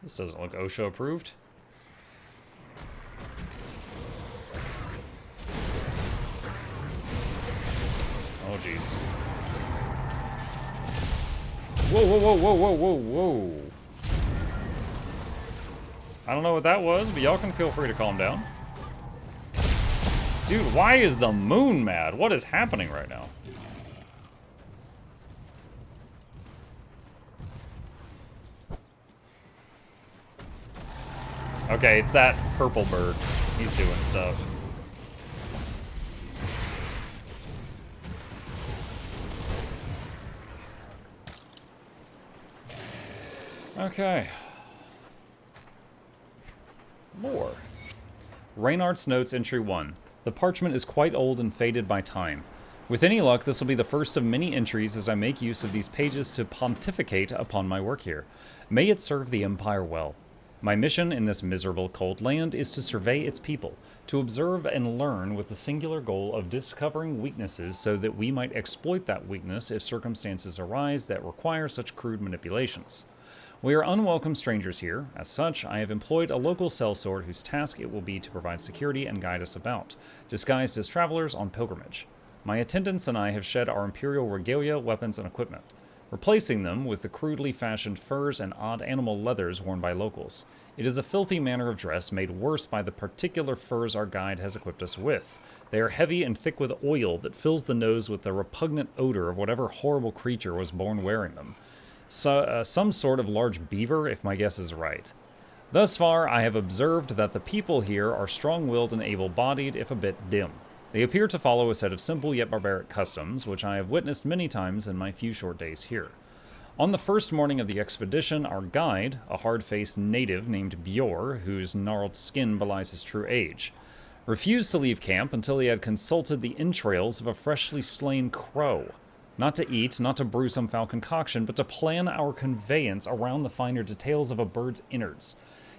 This doesn't look OSHA approved. Oh, jeez. Whoa, whoa, whoa, whoa, whoa, whoa, whoa. I don't know what that was, but y'all can feel free to calm down. Dude, why is the moon mad? What is happening right now? Okay, it's that purple bird. He's doing stuff. Okay. More. Reynard's Notes Entry 1. The parchment is quite old and faded by time. With any luck, this will be the first of many entries as I make use of these pages to pontificate upon my work here. May it serve the Empire well. My mission in this miserable cold land is to survey its people, to observe and learn with the singular goal of discovering weaknesses so that we might exploit that weakness if circumstances arise that require such crude manipulations. We are unwelcome strangers here. As such, I have employed a local sellsword whose task it will be to provide security and guide us about, disguised as travelers on pilgrimage. My attendants and I have shed our imperial regalia, weapons, and equipment, replacing them with the crudely fashioned furs and odd animal leathers worn by locals. It is a filthy manner of dress made worse by the particular furs our guide has equipped us with. They are heavy and thick with oil that fills the nose with the repugnant odor of whatever horrible creature was born wearing them. Some sort of large beaver, if my guess is right. Thus far, I have observed that the people here are strong-willed and able-bodied, if a bit dim. They appear to follow a set of simple yet barbaric customs, which I have witnessed many times in my few short days here. On the first morning of the expedition, our guide, a hard-faced native named Bjor, whose gnarled skin belies his true age, refused to leave camp until he had consulted the entrails of a freshly slain crow. Not to eat, not to brew some foul concoction, but to plan our conveyance around the finer details of a bird's innards.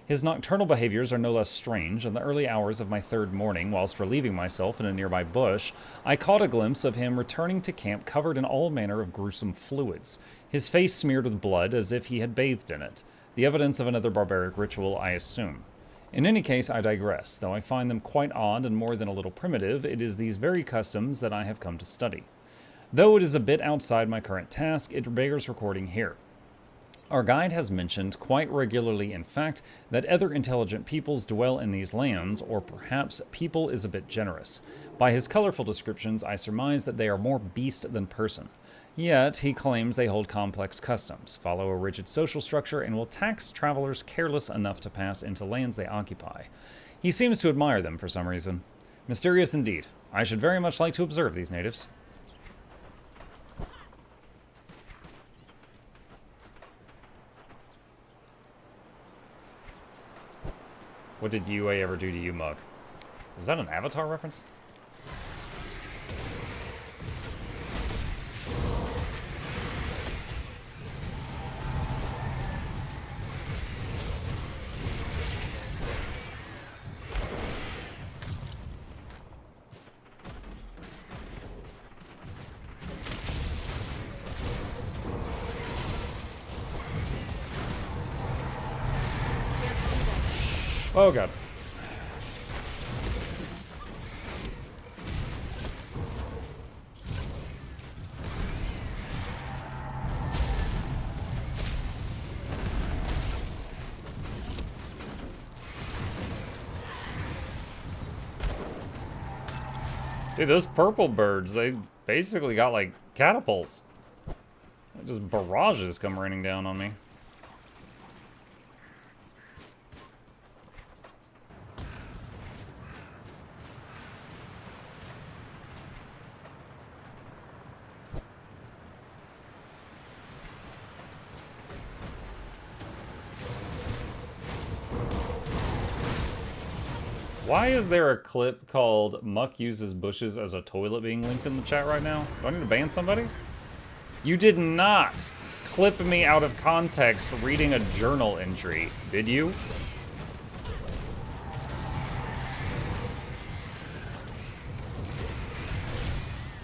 His nocturnal behaviors are no less strange. In the early hours of my third morning, whilst relieving myself in a nearby bush, I caught a glimpse of him returning to camp covered in all manner of gruesome fluids, his face smeared with blood as if he had bathed in it, the evidence of another barbaric ritual, I assume. In any case, I digress. Though I find them quite odd and more than a little primitive, it is these very customs that I have come to study. Though it is a bit outside my current task, it bears recording here. Our guide has mentioned, quite regularly in fact, that other intelligent peoples dwell in these lands, or perhaps people is a bit generous. By his colorful descriptions, I surmise that they are more beast than person. Yet, he claims they hold complex customs, follow a rigid social structure, and will tax travelers careless enough to pass into lands they occupy. He seems to admire them for some reason. Mysterious indeed. I should very much like to observe these natives. What did UA ever do to you, Mug? Was that an Avatar reference? Oh god. Dude, those purple birds, they basically got like catapults. Just barrages come raining down on me. Why is there a clip called Muck uses bushes as a toilet being linked in the chat right now? Do I need to ban somebody? You did not clip me out of context reading a journal entry, did you?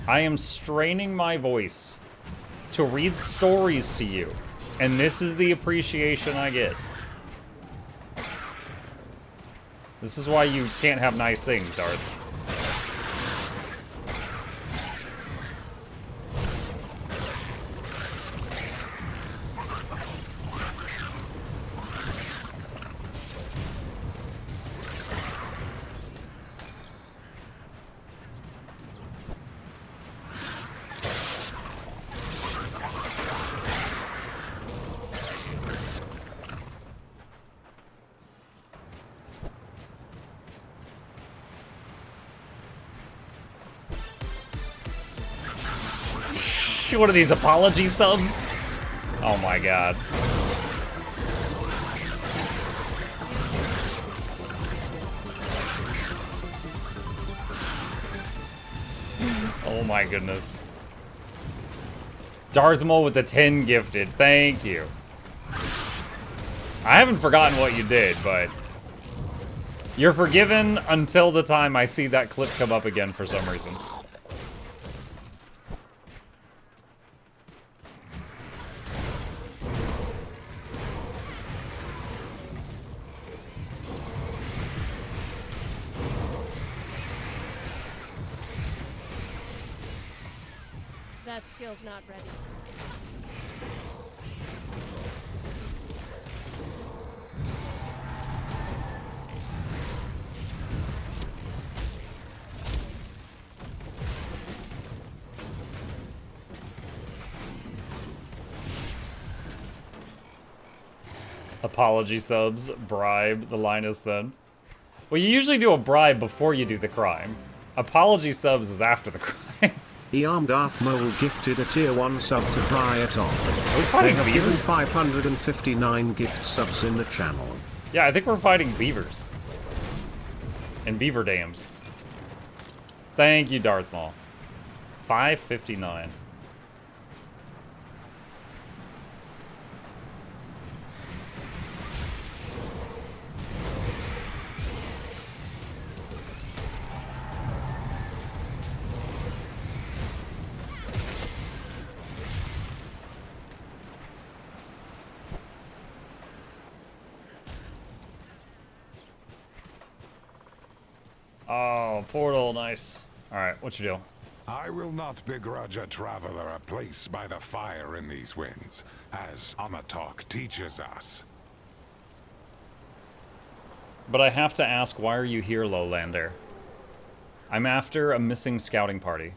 I am straining my voice to read stories to you, and this is the appreciation I get. This is why you can't have nice things, Darth. What are these, apology subs? Oh my god. Oh my goodness. Darth Maul with the 10 gifted. Thank you. I haven't forgotten what you did, but you're forgiven until the time I see that clip come up again for some reason. That skill's not ready. Apology subs, bribe, the line is thin. Well, you usually do a bribe before you do the crime. Apology subs is after the crime. Earm Darth Maul gifted a tier 1 sub to Prieton. They have given 559 gift subs in the channel. Yeah, I think we're fighting beavers. And beaver dams. Thank you, Darth Maul. 559. Oh, portal, nice. Alright, what's your deal? I will not begrudge a traveler a place by the fire in these winds, as Amatok teaches us. But I have to ask, why are you here, Lowlander? I'm after a missing scouting party.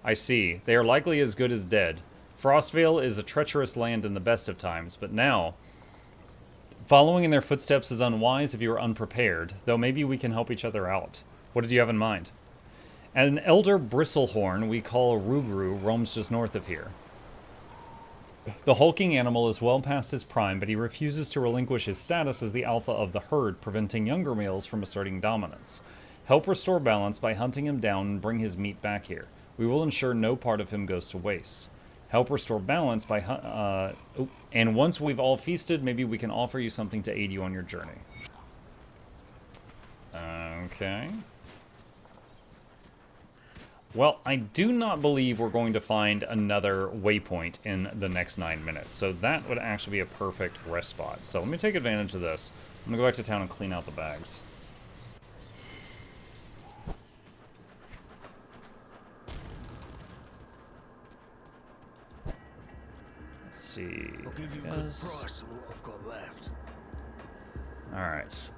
I see. They are likely as good as dead. Frostvale is a treacherous land in the best of times, but now, following in their footsteps is unwise if you are unprepared, though maybe we can help each other out. What did you have in mind? An elder bristlehorn we call a Rugru roams just north of here. The hulking animal is well past his prime, but he refuses to relinquish his status as the alpha of the herd, preventing younger males from asserting dominance. Help restore balance by hunting him down and bring his meat back here. We will ensure no part of him goes to waste. Help restore balance by and once we've all feasted, maybe we can offer you something to aid you on your journey. Okay. Well, I do not believe we're going to find another waypoint in the next 9 minutes, so that would actually be a perfect rest spot. So let me take advantage of this. I'm gonna go back to town and clean out the bags. Let's see. I'll give you a good price on what I've got left. Alright.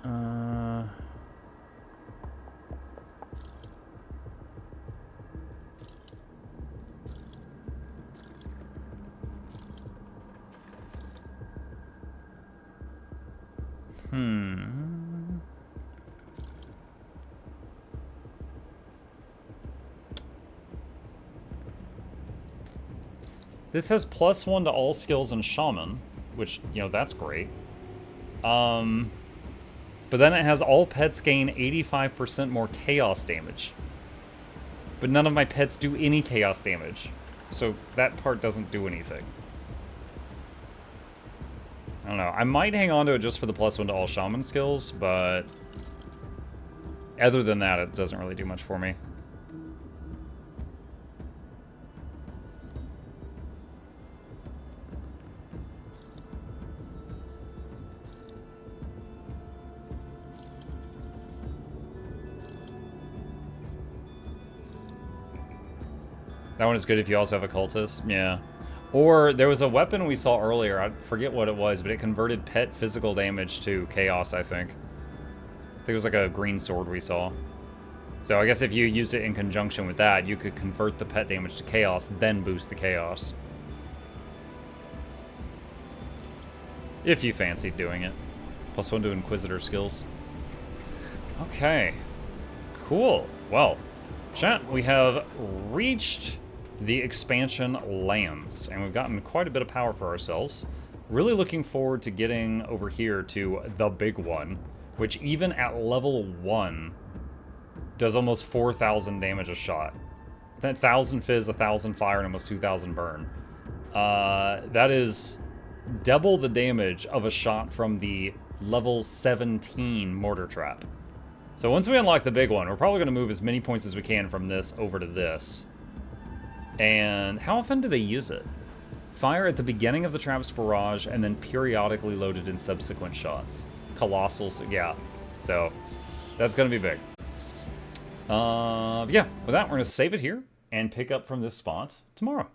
This has +1 to all skills in Shaman, which, you know, that's great. But then it has all pets gain 85% more chaos damage. But none of my pets do any chaos damage. So that part doesn't do anything. I don't know. I might hang on to it just for the +1 to all Shaman skills, but other than that, it doesn't really do much for me. That one is good if you also have a cultist. Yeah. Or there was a weapon we saw earlier. I forget what it was, but it converted pet physical damage to chaos, I think. I think it was like a green sword we saw. So I guess if you used it in conjunction with that, you could convert the pet damage to chaos, then boost the chaos. If you fancied doing it. +1 to Inquisitor skills. Okay. Cool. Well, chat, we have reached the expansion lands, and we've gotten quite a bit of power for ourselves. Really looking forward to getting over here to the big one, which even at level 1 does almost 4,000 damage a shot. 1,000 fizz, 1,000 fire, and almost 2,000 burn. That is double the damage of a shot from the level 17 mortar trap. So once we unlock the big one, we're probably going to move as many points as we can from this over to this. And how often do they use it? Fire at the beginning of the trap's barrage and then periodically loaded in subsequent shots. Colossal, yeah. So that's going to be big. Yeah, with that, we're going to save it here and pick up from this spot tomorrow.